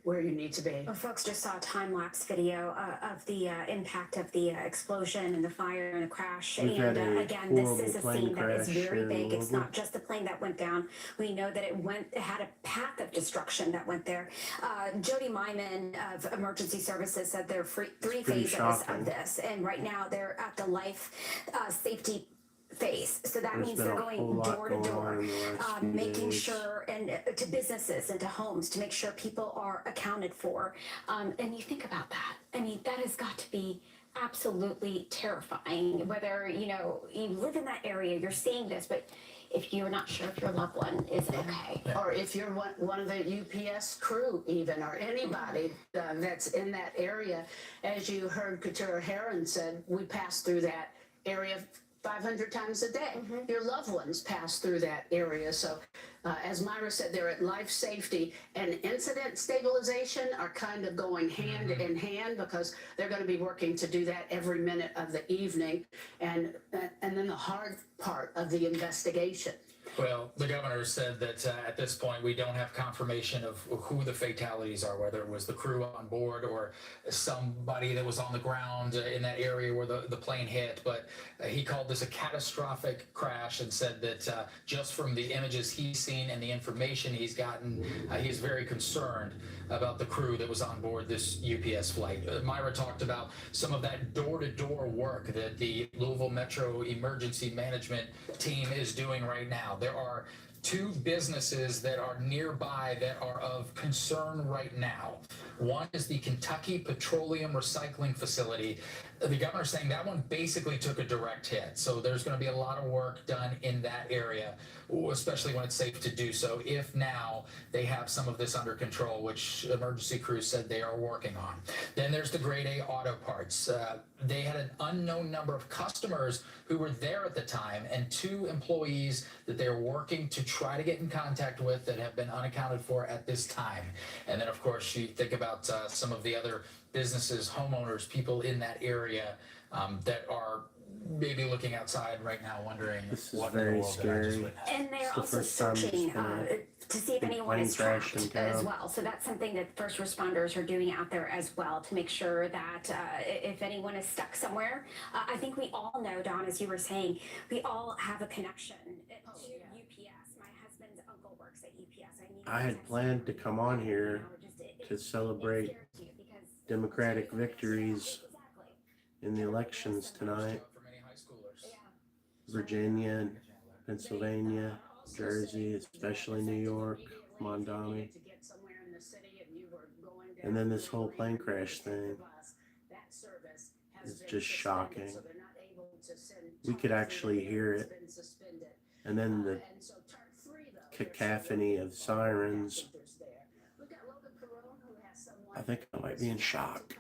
where you need to be. Well, folks just saw a time-lapse video of the impact of the explosion and the fire and the crash. We've had a Again, this is a plane scene that is crash very here in big. It's Louisville. not just the plane that went down. We know that it had a path of destruction that went there. Jody Myman of Emergency Services said there are three phases of this, and right now they're at the life safety phase. So that means they're going door to door, making sure, and to businesses and to homes, to make sure people are accounted for. And you think about that. I mean, that has got to be absolutely terrifying. Whether, you live in that area, you're seeing this, but if you're not sure if your loved one is okay. Or if you're one of the UPS crew even, or anybody that's in that area, as you heard Katura Heron said, we pass through that area 500 times a day. Your loved ones pass through that area. So as Myra said, they're at life safety and incident stabilization are kind of going hand in hand, because they're going to be working to do that every minute of the evening. And then the hard part of the investigation. Well, the governor said that at this point we don't have confirmation of who the fatalities are, whether it was the crew on board or somebody that was on the ground in that area where the plane hit. But he called this a catastrophic crash and said that just from the images he's seen and the information he's gotten, he's very concerned about the crew that was on board this UPS flight. Myra talked about some of that door-to-door work that the Louisville Metro Emergency Management team is doing right now. There are 2 businesses that are nearby that are of concern right now. One is the Kentucky Petroleum Recycling Facility. The governor's saying that one basically took a direct hit. So there's going to be a lot of work done in that area, especially when it's safe to do so, if now they have some of this under control, which emergency crews said they are working on. Then there's the Grade A Auto Parts. They had an unknown number of customers who were there at the time, and 2 employees that they're working to try to get in contact with that have been unaccounted for at this time. And then, of course, you think about some of the other businesses, homeowners, people in that area that are maybe looking outside right now wondering what in the world did I just witness. And they're also searching to see if anyone is trapped as well. So that's something that first responders are doing out there as well, to make sure that if anyone is stuck somewhere. I think we all know, Don, as you were saying, we all have a connection to UPS. My husband's uncle works at UPS. I had planned to come on here to celebrate Democratic victories in the elections tonight. Virginia, Pennsylvania, Jersey, especially New York, Mondami. And then this whole plane crash thing is just shocking. We could actually hear it. And then the cacophony of sirens. I think I might be in shock.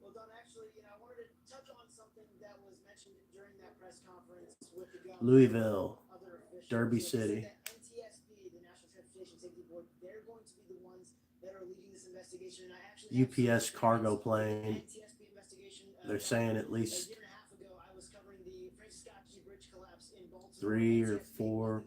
Well, Don, actually, I wanted to touch on something that was mentioned during that press conference with the governor, Louisville, other officials. Derby City. NTSB, the National Transportation Safety Board, they're going to be the ones that are leading this investigation. And I actually UPS cargo plane. NTSB investigation. They're saying at least a year and a half ago, I was covering the Francis Scott Key Bridge collapse in Baltimore. 3 or 4,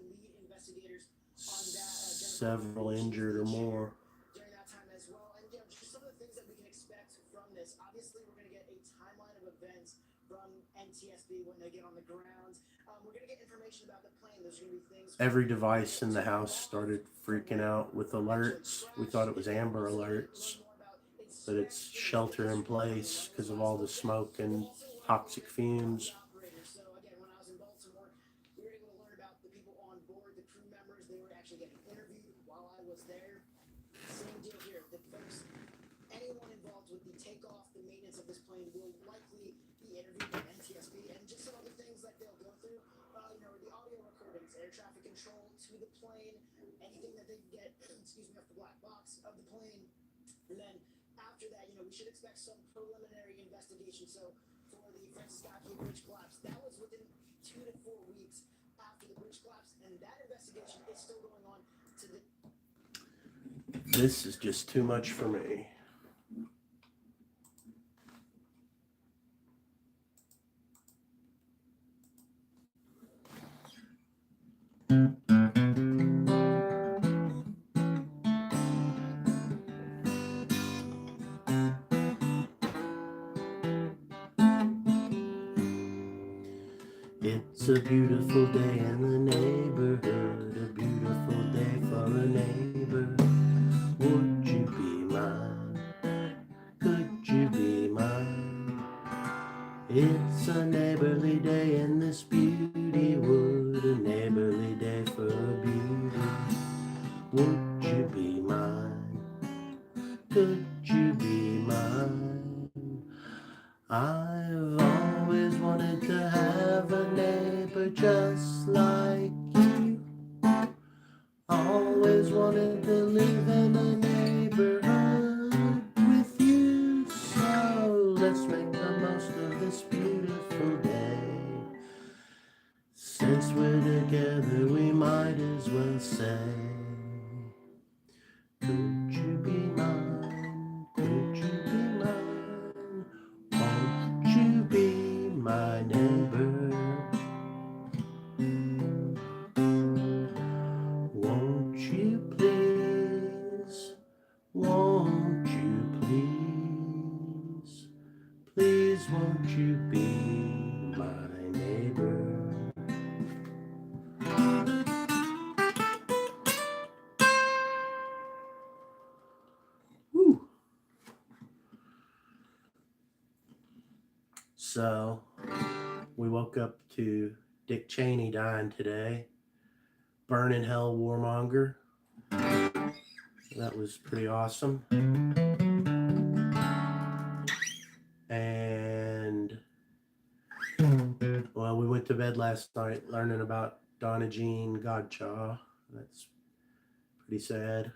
several injured or more. During that time as well. And just some of the things that we can expect from this. Obviously, we're going to get a timeline of events from NTSB when they get on the ground. We're going to get information about the plane. There's going to be things. Every device in the house started freaking out with alerts. We thought it was Amber Alerts, but it's shelter in place because of all the smoke and toxic fumes. So again, when I was in Baltimore, we were able to learn about the people on board, the crew members. They were actually getting interviewed while I was there. Same deal here. The folks, anyone involved with the takeoff, the maintenance of this plane will likely be interviewed by NTSB, and just some other things that they'll go through. The audio recordings, air traffic control to the plane, anything that they get, off the black box of the plane. And then after that, we should expect some preliminary investigation. So for the Francis Scott Key Bridge collapse, that was within 2 to 4 weeks after the bridge collapse, and that investigation is still going on to the. This is just too much for me. It's a beautiful day in the neighborhood, a beautiful day for a neighbor. Would you be mine? Could you be mine? It's a neighborly day in this beauty wood, a neighborly day for a beauty. Would you be mine? Could you be mine? I've always wanted to have a neighbor just like you. Always wanted to live in a neighborhood with you. So let's make the most of this beautiful day. Since we're together, we might as well say, could you be mine? Could you be mine? Won't you be my neighbor? Won't you please? Won't you please? Please won't you be my neighbor? Whew. So we woke up to Dick Cheney dying today. Burn in hell, warmonger. That was pretty awesome. And well, we went to bed last night learning about Donna Jean Godchaw. That's pretty sad.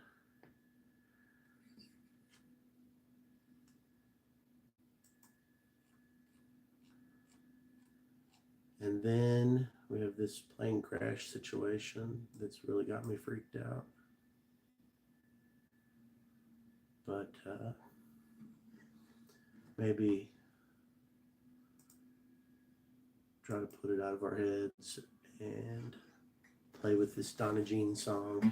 And then we have this plane crash situation that's really got me freaked out. But maybe try to put it out of our heads and play with this Donna Jean song.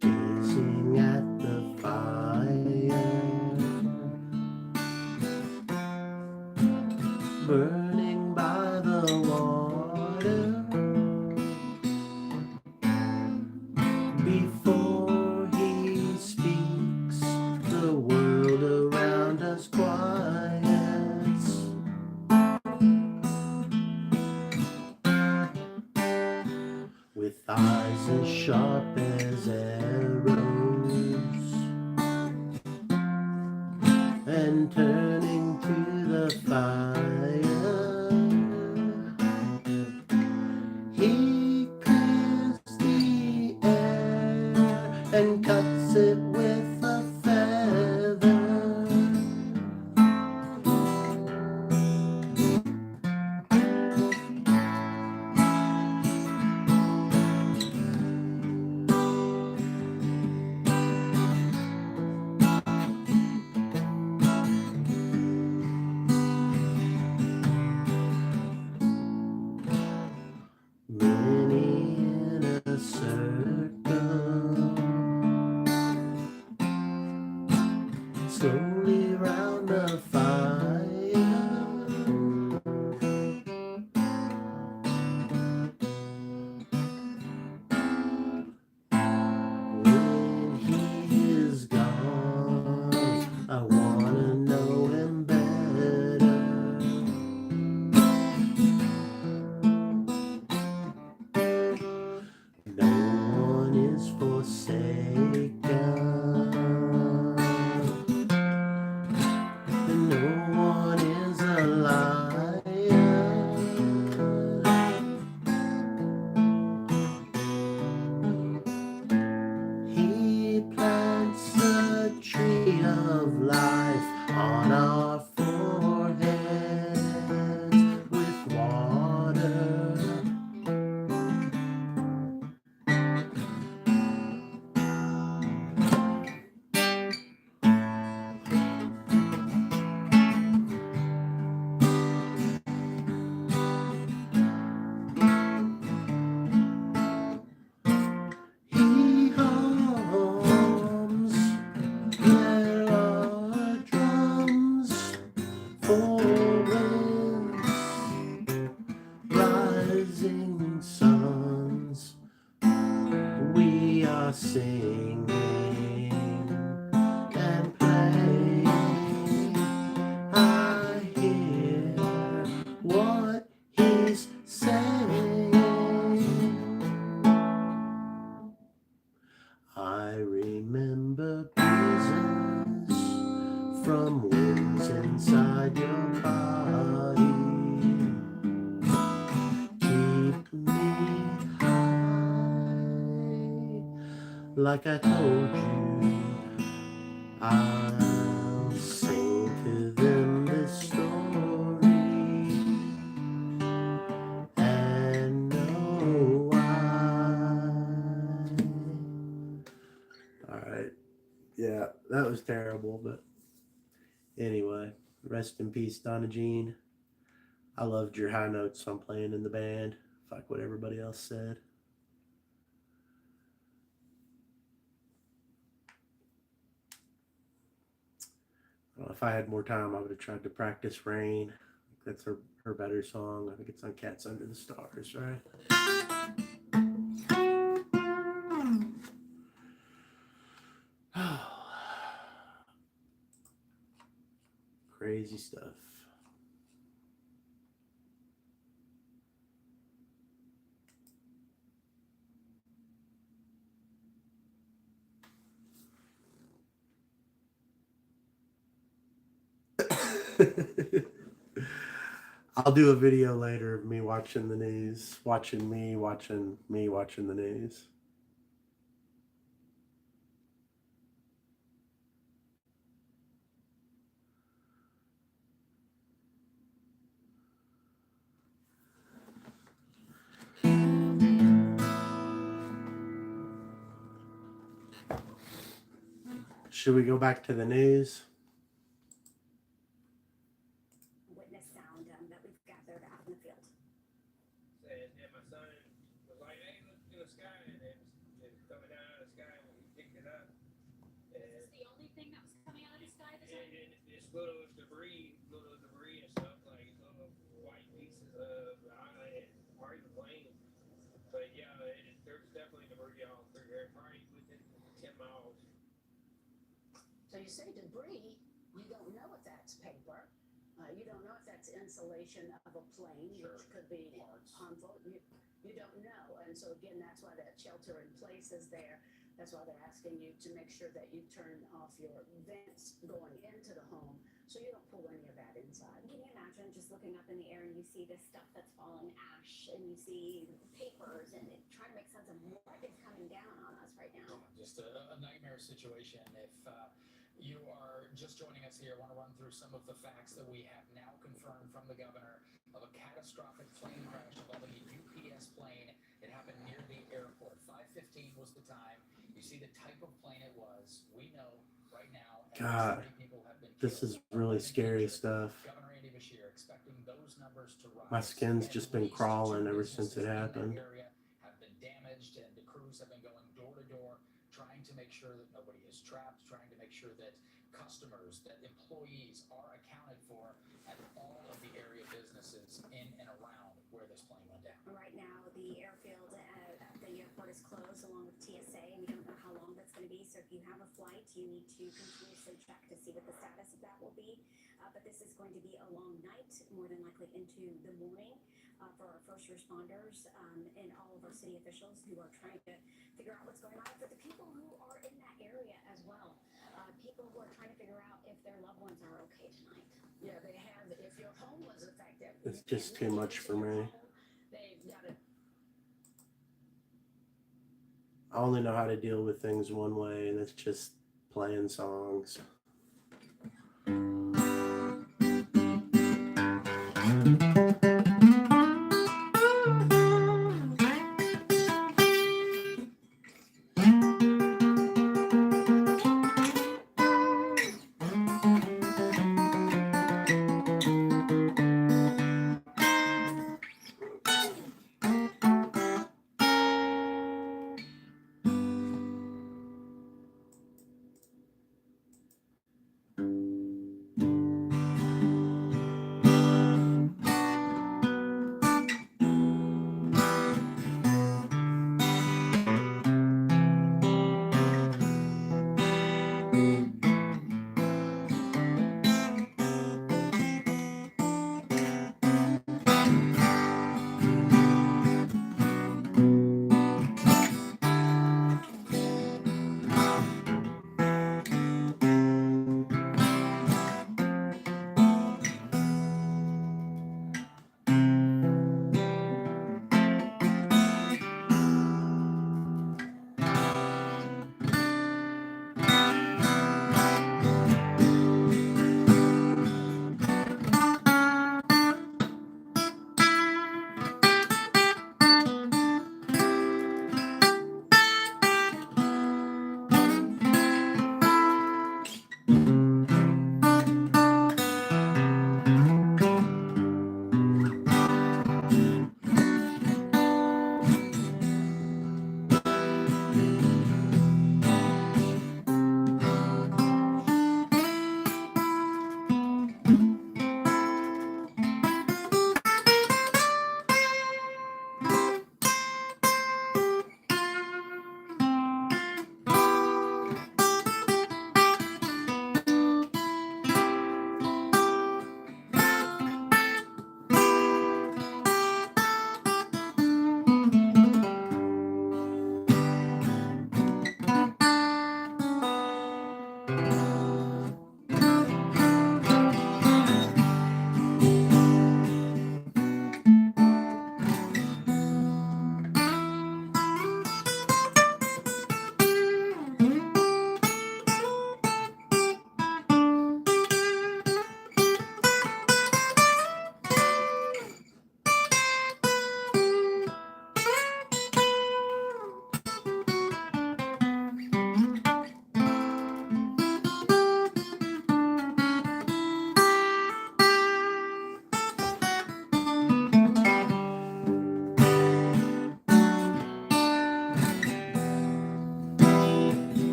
Gazing at the fire, burning by the water, before he speaks, the world around us quiets. With eyes as sharp as arrows, and turning to the fire, he clears the air and cuts it with a feather. Many in a circle, slowly round the fire, when he is gone, I wanna know him better. No one is forsaken, and no one is a liar. He plants a tree of life on our foreheads with water. from winds inside your body. Keep me high, like I told you. I'll sing to them this story and know why. Alright. Yeah, that was terrible, but anyway, rest in peace, Donna Jean. I loved your high notes on playing in the band. Fuck what everybody else said. If I had more time, I would have tried to practice Rain. That's her better song. I think it's on Cats Under the Stars, right? Crazy stuff. I'll do a video later of me watching the news, watching me watching the news. Should we go back to the news? Witness sound that we've gathered out in the field. And my son was like, "Hey, look in the sky," and it was coming down out of the sky when he picked it up. Is this the only thing that was coming out of the sky this time? And it's little debris and stuff, like little white pieces of part of the plane. But yeah, there's definitely debris all through there, probably within 10 miles. So you say debris, you don't know if that's paper. You don't know if that's insulation of a plane, which could be harmful. You don't know. And so again, that's why that shelter in place is there. That's why they're asking you to make sure that you turn off your vents going into the home so you don't pull any of that inside. Can you imagine just looking up in the air and you see this stuff that's fallen, ash, and you see papers, and trying to make sense of what is coming down on us right now? Just a nightmare situation. If you are just joining us here, I want to run through some of the facts that we have now confirmed from the governor of a catastrophic plane crash involving a UPS plane. It happened near the airport. 5:15 was the time. You see the type of plane it was. We know right now. God, people have been this killed. is really scary stuff. Governor Andy Bashir expecting those numbers to rise. My skin's just been crawling ever since it happened. Area have been damaged, and the crews have been going door to door, trying to make sure that nobody is trapped, trying to make sure that customers, that employees are accounted for at all of the area businesses in and around where this plane went down. Right now, the airfield at the airport is closed along with TSA, and we don't know how long that's going to be. So if you have a flight, you need to continuously check to see what the status of that will be. But this is going to be a long night, more than likely into the morning, for our first responders and all of our city officials who are trying to figure out what's going on. For the people who are in that area as well, people who are trying to figure out if their loved ones are okay tonight. Yeah, they have. If your home was affected, It's just too much for me. They've got to. I only know how to deal with things one way, and it's just playing songs.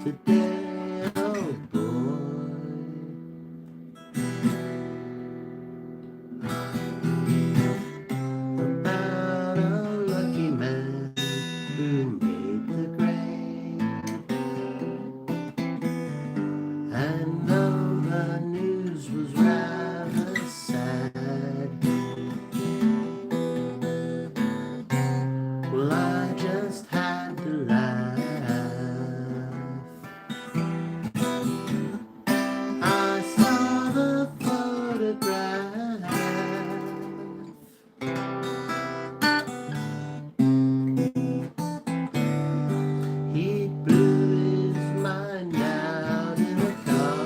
today, oh boy. About a lucky man who made the grade. And though the news was rather sad, well, I just had to laugh. I saw the photograph. He blew his mind out in a car.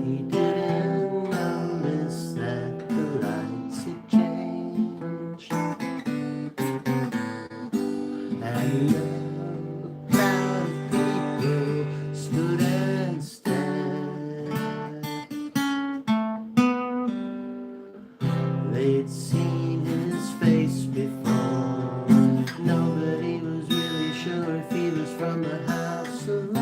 He didn't notice that the lights had changed. And the crowd of people stood and stared. They'd seen his face before. Nobody was really sure if he was from the house alone.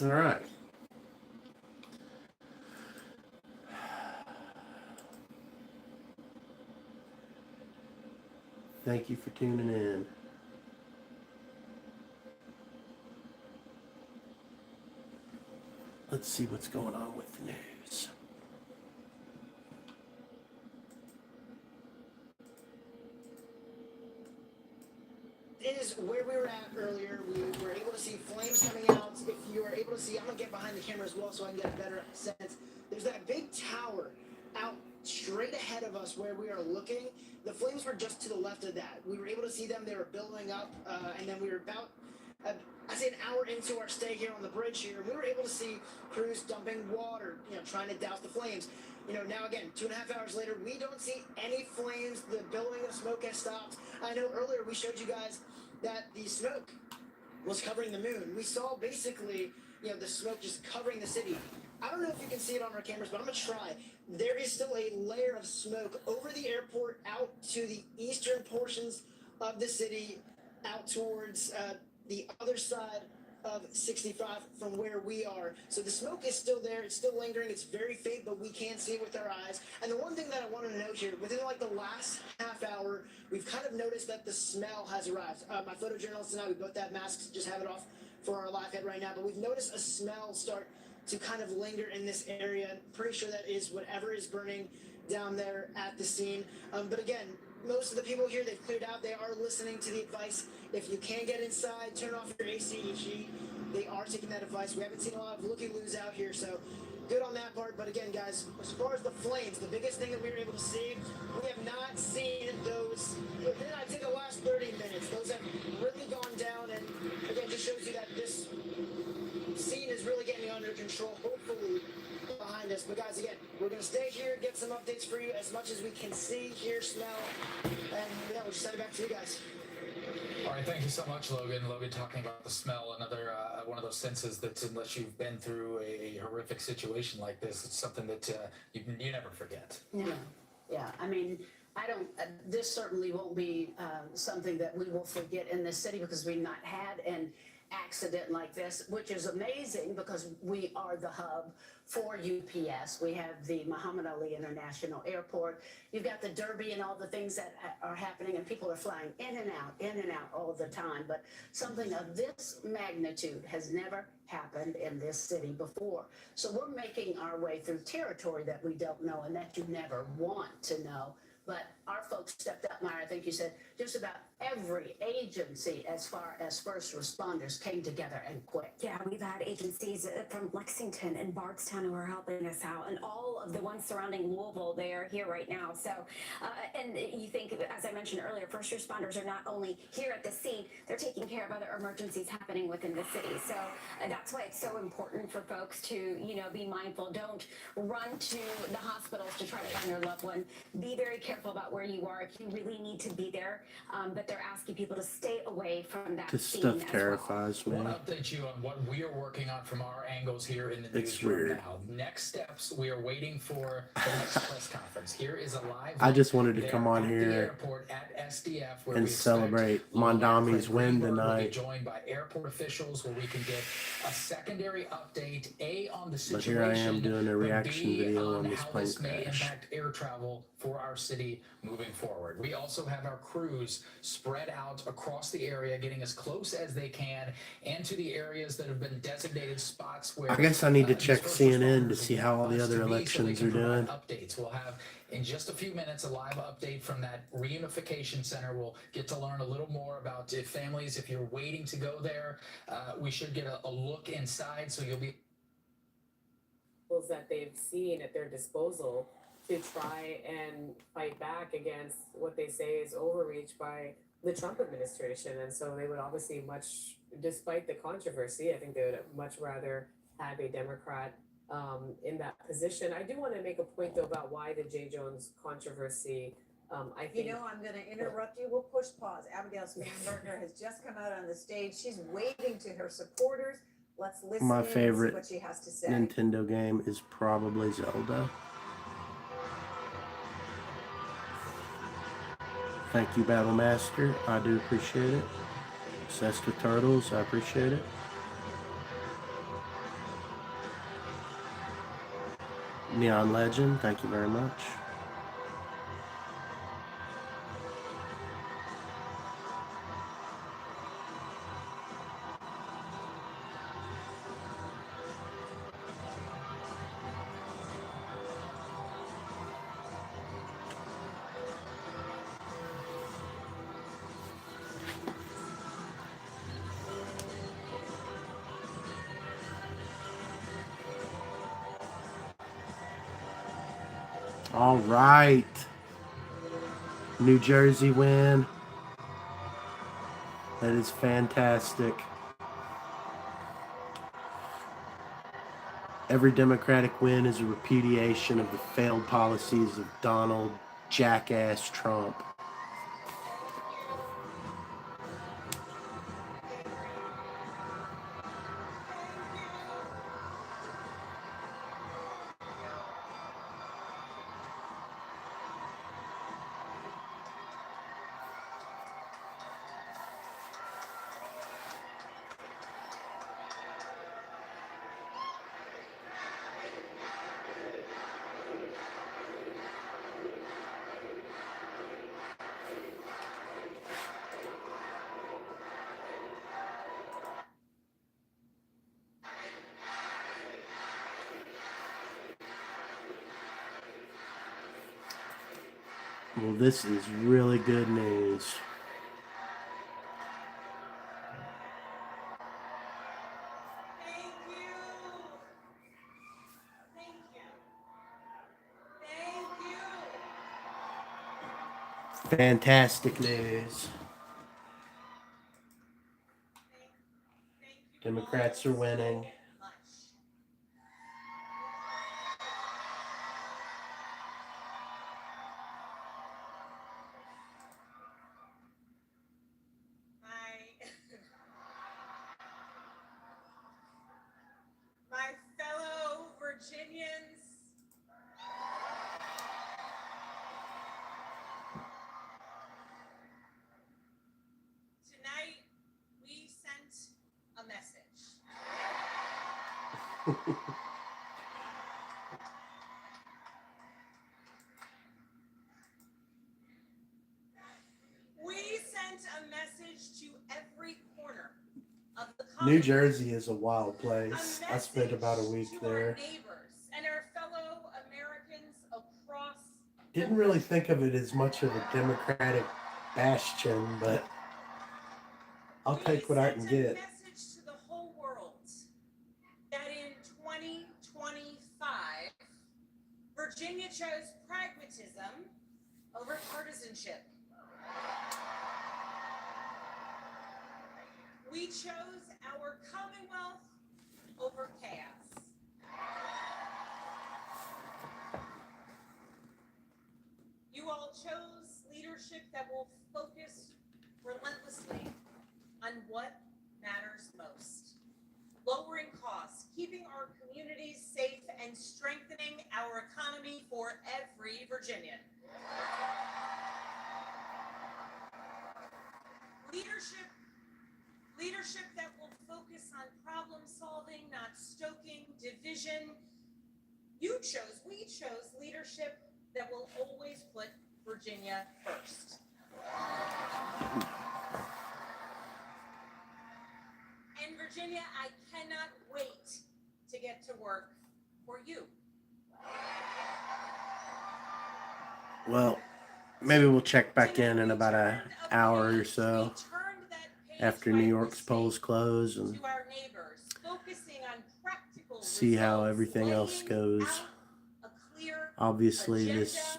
All right. Thank you for tuning in. Let's see what's going on with the news. Is where we were at earlier. We were able to see flames coming out. If you were able to see, I'm gonna get behind the camera as well so I can get a better sense. There's that big tower out straight ahead of us where we are looking. The flames were just to the left of that. We were able to see them. They were building up, and then we were about, I'd say, an hour into our stay here on the bridge here. We were able to see crews dumping water, trying to douse the flames. Now again, 2.5 hours later, we don't see any flames. The billowing of smoke has stopped. I know earlier we showed you guys that the smoke was covering the moon. We saw basically, the smoke just covering the city. I don't know if you can see it on our cameras, but I'm gonna try. There is still a layer of smoke over the airport out to the eastern portions of the city, out towards the other side of 65 from where we are. So the smoke is still there. It's still lingering. It's very faint, but we can see it with our eyes. And the one thing that I wanted to note here, within like the last half hour, we've kind of noticed that the smell has arrived. My photojournalist and I, we both have masks, just have it off for our live head right now, but we've noticed a smell start to kind of linger in this area. Pretty sure that is whatever is burning down there at the scene. But again, most of the people here, they've cleared out. They are listening to the advice. If you can get inside, turn off your AC. They are taking that advice. We haven't seen a lot of looky-loos out here, so good on that part. But again, guys, as far as the flames, the biggest thing that we were able to see, we have not seen those. Within, I'd say, the last 30 minutes, those have really gone down. And again, just shows you that this scene is really getting under control, hopefully behind us. But guys, again, we're going to stay here, get some updates for you as much as we can see, hear, smell, and we'll just send it back to you guys. All right, thank you so much, Logan. Logan talking about the smell, another one of those senses that unless you've been through a horrific situation like this, it's something that you never forget. Yeah, yeah. I mean, I don't. This certainly won't be something that we will forget in this city because we've not had an accident like this, which is amazing because we are the hub for UPS. We have the Muhammad Ali International Airport. You've got the Derby and all the things that are happening, and people are flying in and out all the time. But something of this magnitude has never happened in this city before. So we're making our way through territory that we don't know and that you never want to know. But our folks stepped up, Myra. I think you said just about every agency as far as first responders came together and quick. Yeah, we've had agencies from Lexington and Bardstown who are helping us out, and all of the ones surrounding Louisville, they are here right now. So, and you think, as I mentioned earlier, first responders are not only here at the scene, they're taking care of other emergencies happening within the city. So that's why it's so important for folks to, be mindful. Don't run to the hospitals to try to find their loved one. Be very careful about where you are if you really need to be there. But they're asking people to stay away from that This scene stuff as well. terrifies I me. want to update you on what we are working on from our angles here in the It's newsroom weird. now. Next steps, we are waiting for the next press conference. Here is a live. I just wanted to there come on at the here airport at SDF where and we expect celebrate Logan Mondami's Craig win Greenberg will be tonight. joined by airport officials where we can get a secondary update, A, on the But situation, here I am doing a but reaction B, video on on this how plane this may crash. impact air travel for our city moving forward. We also have our crews spread out across the area, getting as close as they can and to the areas that have been designated spots where I guess I need to these check first CNN to responders see how all want the us other to be, so they elections can are doing. provide updates. We'll have in just a few minutes a live update from that reunification center. We'll get to learn a little more about if families, if you're waiting to go there, we should get a look inside, so you'll be that they've seen at their disposal to try and fight back against what they say is overreach by the Trump administration. And so they would obviously despite the controversy, I think they would much rather have a Democrat in that position. I do want to make a point though about why the J. Jones controversy. I think I'm going to interrupt you. We'll push pause. Abigail Spanberger has just come out on the stage. She's waving to her supporters. Let's listen My in and favorite see what she has to say. Nintendo game is probably Zelda. Thank you, Battle Master. I do appreciate it. Obsessed with Turtles. I appreciate it. Neon Legend. Thank you very much. All right. New Jersey win. That is fantastic. Every Democratic win is a repudiation of the failed policies of Donald Jackass Trump. Well, this is really good news. Fantastic news. Democrats are winning. We sent a message to every corner of the New Commonwealth. Jersey is a wild place. I spent about a week to our there. neighbors and our fellow Americans across. Didn't really think of it as much of a Democratic bastion, but I'll take what I can We get. sent a message to the whole world that in 2025, Virginia chose pragmatism over partisanship. We chose our Commonwealth over chaos. You all chose leadership that will focus relentlessly on what matters most. Lowering costs, keeping our communities safe, and strengthening our economy for every Virginian. Leadership that will focus on problem solving, not stoking division. We chose leadership that will always put Virginia first. And Virginia, I cannot wait to get to work for you. Well, maybe we'll check back in about an hour or so after New York's polls close and see how everything else goes. Obviously, this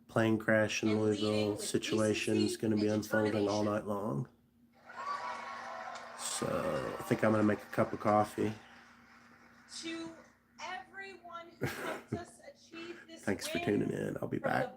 plane crash in Louisville situation is going to be unfolding all night long. So I think I'm going to make a cup of coffee. To everyone who helped us achieve this Thanks for tuning in. I'll be back.